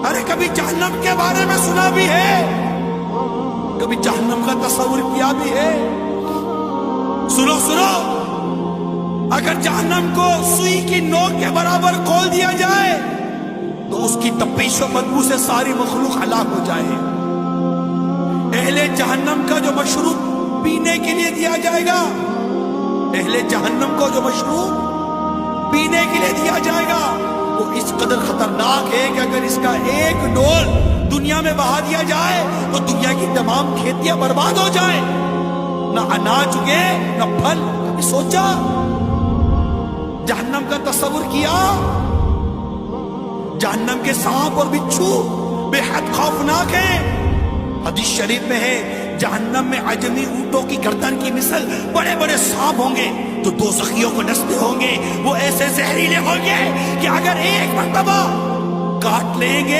ارے کبھی جہنم کے بارے میں سنا بھی ہے، کبھی جہنم کا تصور کیا بھی ہے؟ سنو سنو، اگر جہنم کو سوئی کی نوک کے برابر کھول دیا جائے تو اس کی تپش و بدبو سے ساری مخلوق ہلاک ہو جائے۔ اہل جہنم کا جو مشروب پینے کے لیے دیا جائے گا، اہل جہنم کو جو مشروب پینے کے لیے دیا جائے گا وہ اس قدر خطرناک ہے کہ اگر اس کا ایک ڈول دنیا میں بہا دیا جائے تو دنیا کی تمام کھیتیاں برباد ہو جائیں، نہ اناج اگے نہ پھل۔ کبھی سوچا؟ جہنم کا تصور کیا؟ جہنم کے سانپ اور بچھو بے حد خوفناک ہیں۔ حدیث شریف میں ہے جہنم میں عجمی اونٹوں کی گردن کی مثل بڑے بڑے سانپ ہوں گے جو دوزخیوں کو ڈستے ہوں گے، وہ ایسے زہریلے ہوں گے کہ اگر ایک مرتبہ کاٹ لیں گے